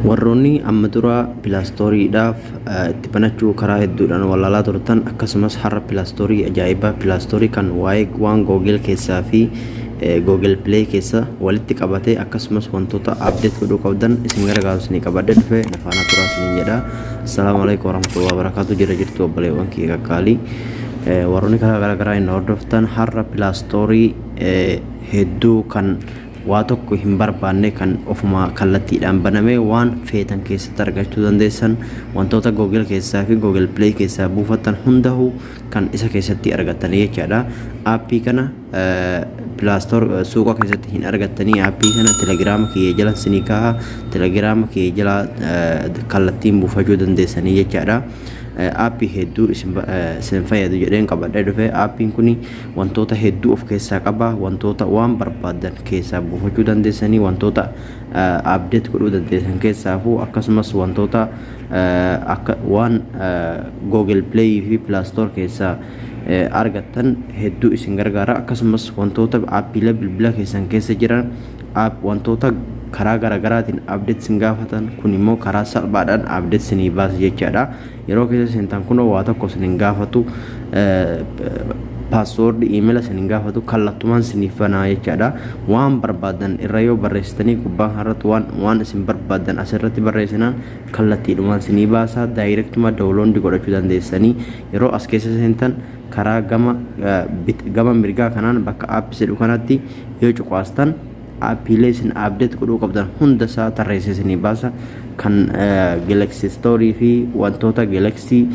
warroonni amma dura pilaastoorii itti banachuu karaa hedduudhaan walaalaa turtan akkasumas har'a pilaastoorii ajaa'ibaa pilaastoorii kan waa'ee waan Google keessaa fi Google Play keessa walitti qabatee akkasumas wantoota update godhuu qabdan isin gargaaru isin qabadde dhufe nafaana turaa isin jedha. Assalaamu alaykum warahmatullahi wabarakatuh. Jira jirtu obboleewwan kiyya qaqqaalii warroonni karaa garaa hin hordoftan har'a pilaastoorii hedduu kan waa tokko hin barbaanne kan ofuma kallattiidhaan baname waan feetan keessatti argachuu dandeessan wantoota Google keessaa fi Google Play keessaa buufattan hundahu kan isa keessatti argattanii jechaadha. Aappii kana Plaastore suuqa keessatti hin argattanii aappii kana Telegram kiyya jala isinii kaa'aa. Telegram kiyya jala kallattiin buufachuu dandeessanii jechaadha. Aappii hedduu isin fayyadu jedheen qabadhee dhufe. Aappiin kuni wantoota hedduu of keessaa qaba. Wantoota waan barbaadan keessaa buufachuu dandeessanii wantoota update godhuu dandeessan keessaafuu akkasumas wantoota akka waan Google Play fi Plaastore keessaa argattan hedduu isin gargaara. Akkasumas wantoota aappiilee bilbila keessan keessa jiran wantoota karaa garaagaraatiin update sin gaafatan kun immoo karaa salphaadhaan update sinii baasa jechaadha. Yeroo keessa sentan kun waa tokko sin gaafatu password email sin gaafatu kallattumaan sinif banaa jechaadha. Waan barbaadan irra yoo barreessitanii gubbaa harratti waan isin barbaadan asirratti barreessinaan kallattiidhumaan sinii baasa. Direct download godhachuu dandeessanii yeroo as keessa sentan karaa gama mirgaa kanaan bakka app jedhu kanatti yoo cuqaastan aappiilee isin update godhuu qabdan hunda isaa tarreessee isinii baasa. Kan Galaxy Store fi wantoota Galaxy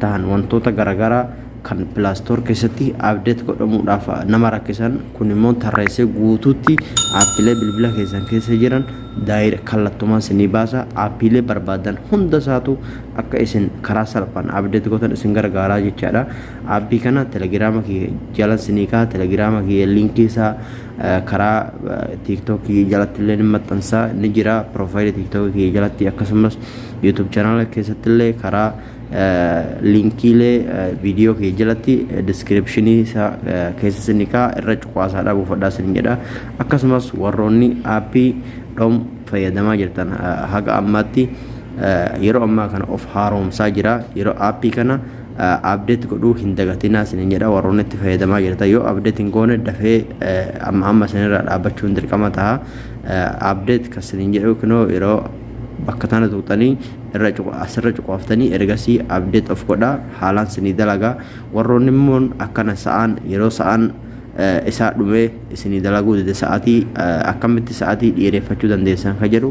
ta'an wantoota garaagaraa kan Plaastore keessatti update godhamuudhaaf nama rakkisan kun immoo tarreessee guutuutti aappiilee bilbila keessan keessa jiran daayira kallattumaan isinii baasa. Aappiilee barbaadan hunda isaatu akka isin karaa salphaan update godhan isin gargaaraa jechaadha. Aappii kana Telegram kiyya jala isinii kaa'aa. Telegram kiyya linkii isaa karaa TikTok jalatti illee maxxansaa ni jira. Profile TikTok kiyya jalatti akkasumas YouTube channel keessatti illee karaa linkiilee video kiyya jalatti descriptionii isaa keessa isinii kaa'aa. Irra cuqaasaadhaa buufadhaa isin jedha. Akkasumas warroonni aappii dhom fayyadamaa jirtan haga ammaatti yeroo ammaa kana of haaromsaa jira. Yeroo aappii kana update godhuu hin dagatinaa isin jedha. Warroonni itti fayyadamaa jirtan yoo update hin goone dafee amma isinirraa dhaabbachuun dirqama ta'a. Update kan isin jedhu kunoo yeroo bakka tana tuqxanii asirra cuqaaftanii ergasii update of godhaa haalaan isinii dalagaa. Warroonni immoo akkana sa'aan yeroo sa'aan isaa dhumee isinii dalaguu dide sa'aatii akkamitti sa'aatii dheereffachuu dandeessan kan jedhu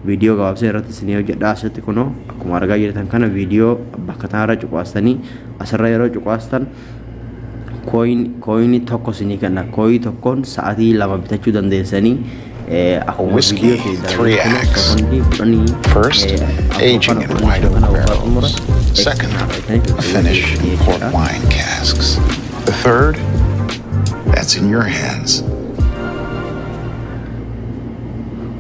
viidiyoo gabaabsee irratti isinii hojjedha. Asitti kunoo akkuma argaa jirtan kana viidiyoo bakka tanarra cuqaastanii asirra yeroo cuqaastan kooyinii tokko isinii kenna. Kooyii tokkoon sa'aatii 2 bitachuu dandeessanii whiskey, 3 acts. First, aging in white oak barrels. Second, a finish in port wine casks. The third, that's in your hands.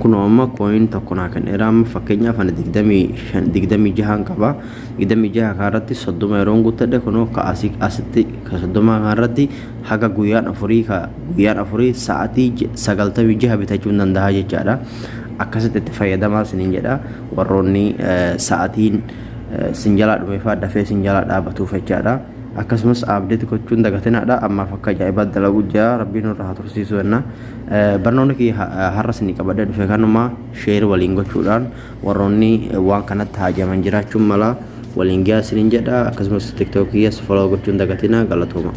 Kuno amma coin tokko naa kan eraama fakkeenyaaf ana 26 qaba. 26 kaarratti 30 yeroon guuttadhe kuno ka asitti ka 30 kaarratti haga guyyaan afurii sa'aatii 96 bitachuun danda'a jechaadha. Akkasitti itti fayyadamaa isiniin jedha. Warroonni sa'aatiin sinjalaa dhumeefaa dafee sinjalaa dhaabatuuf jechaadha. Akkasumas update gochuun dagatinaadha. Amma fakka ajaa'iba dalaguu jira. Rabbiin irraa haa tursiisu jenna. Barnoonni kiyya har'a isinii qabadhee dhufe kanuma share waliin gochuudhaan warroonni waan kanatti haajaman jiraachuun mala waliin gahaa isiniin jedha. Akkasumas TikTok kiyyas follow gochuun dagatinaa. Galatooma.